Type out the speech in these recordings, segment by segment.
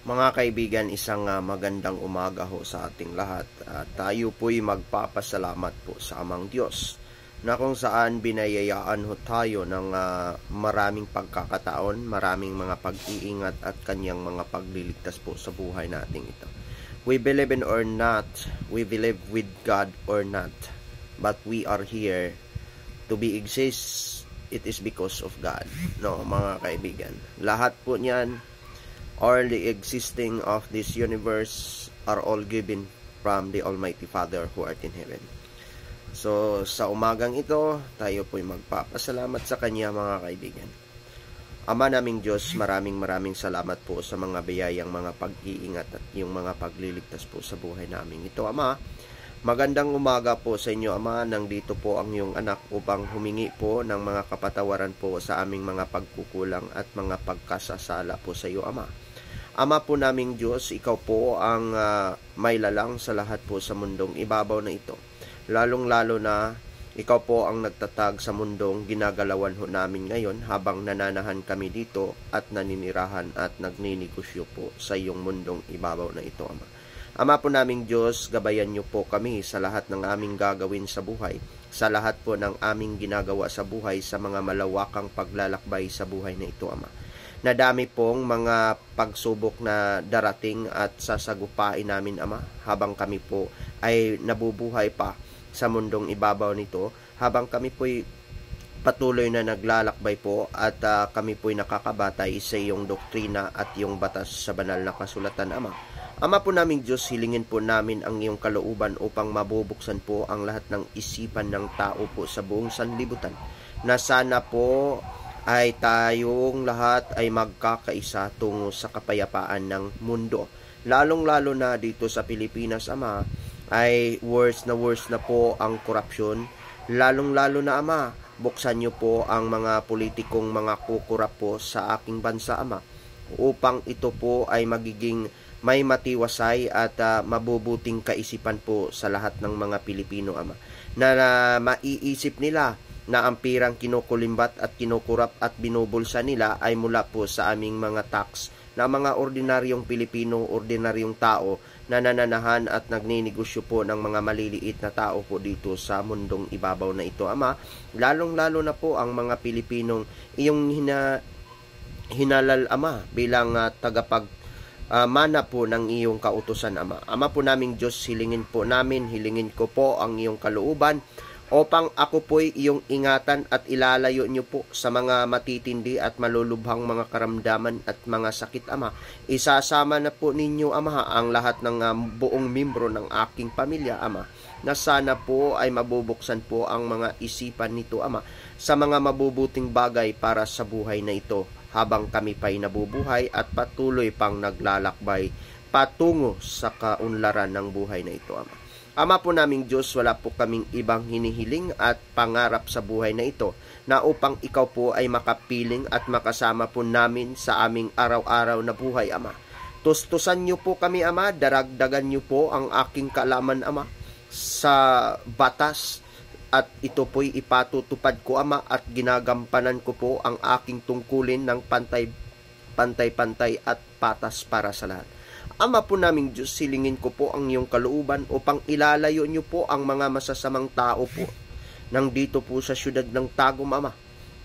Mga kaibigan, isang magandang umaga ho sa ating lahat. Tayo po'y magpapasalamat po sa Amang Diyos na kung saan binayayaan ho tayo ng maraming pagkakataon, maraming mga pag-iingat at kanyang mga pagliligtas po sa buhay nating ito. We believe in or not, we believe with God or not, but we are here to be exist, it is because of God. No, mga kaibigan, lahat po niyan, or the existing of this universe are all given from the Almighty Father who art in heaven. So, sa umagang ito, tayo po'y magpapasalamat sa Kanya, mga kaibigan. Ama naming Diyos, maraming salamat po sa mga biyayang mga pag-iingat at yung mga pagliligtas po sa buhay namin ito, Ama. Magandang umaga po sa inyo, Ama. Nandito po ang iyong anak upang humingi po ng mga kapatawaran po sa aming mga pagkukulang at mga pagkasasala po sa iyo, Ama. Ama po naming Diyos, ikaw po ang may lalang sa lahat po sa mundong ibabaw na ito. Lalong-lalo na ikaw po ang nagtatag sa mundong ginagalawan ho namin ngayon habang nananahan kami dito at naninirahan at nagninegosyo po sa iyong mundong ibabaw na ito, Ama. Ama po naming Diyos, gabayan niyo po kami sa lahat ng aming gagawin sa buhay, sa lahat po ng aming ginagawa sa buhay, sa mga malawakang paglalakbay sa buhay na ito, Ama. Nadami pong mga pagsubok na darating at sasagupain namin, Ama, habang kami po ay nabubuhay pa sa mundong ibabaw nito, habang kami po'y patuloy na naglalakbay po at kami po'y nakakabatay sa iyong doktrina at iyong batas sa banal na kasulatan, Ama. Ama po naming Diyos, hilingin po namin ang iyong kalooban upang mabubuksan po ang lahat ng isipan ng tao po sa buong sanlibutan, na sana po ay tayong lahat ay magkakaisa tungo sa kapayapaan ng mundo. Lalong-lalo na dito sa Pilipinas, Ama, ay worse na po ang korupsyon. Lalong-lalo na, Ama, buksan niyo po ang mga politikong mga kukurap po sa aking bansa, Ama, upang ito po ay magiging may matiwasay at mabubuting kaisipan po sa lahat ng mga Pilipino, Ama, na maiisip nila na ang pirang kinukulimbat at kinukurap at binubulsa nila ay mula po sa aming mga tax na mga ordinaryong Pilipino, ordinaryong tao na nananahan at nagninegosyo po ng mga maliliit na tao po dito sa mundong ibabaw na ito, Ama. Lalong-lalo na po ang mga Pilipinong iyong hinalal, Ama, bilang tagapag mana po ng iyong kautusan, Ama. Ama po naming Diyos, hilingin ko po ang iyong kalooban upang ako po'y iyong ingatan at ilalayo niyo po sa mga matitindi at malulubhang mga karamdaman at mga sakit, Ama. Isasama na po ninyo, Ama, ang lahat ng buong membro ng aking pamilya, Ama, na sana po ay mabubuksan po ang mga isipan nito, Ama, sa mga mabubuting bagay para sa buhay na ito, habang kami pa'y nabubuhay at patuloy pang naglalakbay patungo sa kaunlaran ng buhay na ito, Ama. Ama po naming Diyos, wala po kaming ibang hinihiling at pangarap sa buhay na ito, na upang ikaw po ay makapiling at makasama po namin sa aming araw-araw na buhay, Ama. Tustusan niyo po kami, Ama, daragdagan niyo po ang aking kaalaman, Ama, sa batas, at ito po'y ipatutupad ko, Ama, at ginagampanan ko po ang aking tungkulin ng pantay-pantay at patas para sa lahat. Ama po naming Diyos, silingin ko po ang iyong kalooban upang ilalayo niyo po ang mga masasamang tao po nang dito po sa syudad ng Tagum, Ama,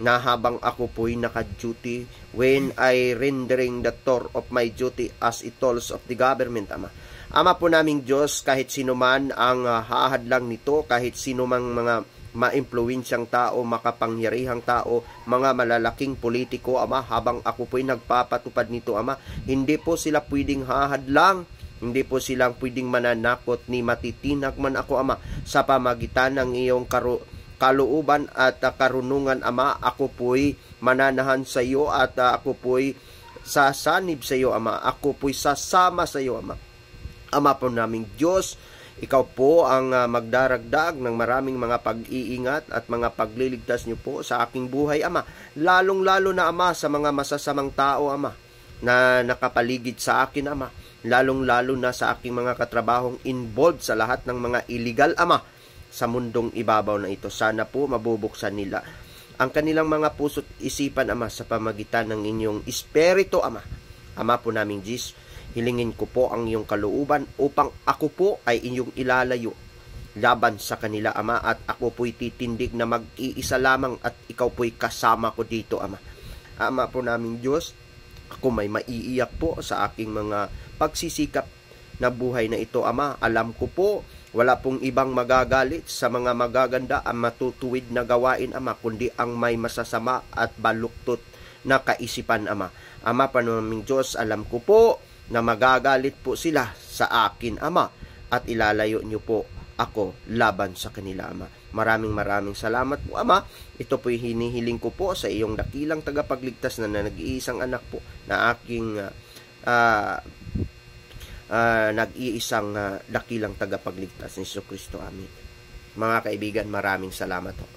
na habang ako po'y naka-duty when I rendering the tour of my duty as tolls of the government, Ama. Ama po naming Diyos, kahit sino man ang hahadlang nito, kahit sino mang mga maimpluwensyang tao, makapangyarihang tao, mga malalaking politiko, Ama, habang ako po'y nagpapatupad nito, Ama, hindi po sila pwedeng hahadlang, hindi po silang pwedeng mananakot ni matitinag man ako, Ama, sa pamagitan ng iyong kalooban at karunungan, Ama. Ako po'y mananahan sa iyo at ako po'y sasanib sa iyo, Ama. Ako po'y sasama sa iyo, Ama. Ama po naming Diyos, ikaw po ang magdaragdag ng maraming mga pag-iingat at mga pagliligtas niyo po sa aking buhay, Ama. Lalong-lalo na, Ama, sa mga masasamang tao, Ama, na nakapaligid sa akin, Ama. Lalong-lalo na sa aking mga katrabahong involved sa lahat ng mga illegal, Ama, sa mundong ibabaw na ito. Sana po mabubuksan nila ang kanilang mga puso't isipan, Ama, sa pamagitan ng inyong Espiritu, Ama, Ama po naming Diyos, hilingin ko po ang iyong kalooban upang ako po ay inyong ilalayo laban sa kanila, Ama, at ako po'y titindig na mag-iisa lamang at ikaw po'y kasama ko dito, Ama. Ama po naming Diyos, ako may maiiyak po sa aking mga pagsisikap na buhay na ito, Ama. Alam ko po, wala pong ibang magagalit sa mga magaganda ang matutuwid na gawain, Ama, kundi ang may masasama at baluktot na kaisipan, Ama. Ama po naming Diyos, alam ko po na magagalit po sila sa akin, Ama, at ilalayo niyo po ako laban sa kanila, Ama. Maraming salamat po, Ama. Ito po'y hinihiling ko po sa iyong dakilang tagapagligtas na nag-iisang anak po na aking nag-iisang dakilang tagapagligtas ni Jesucristo. Amen. Mga kaibigan, maraming salamat po.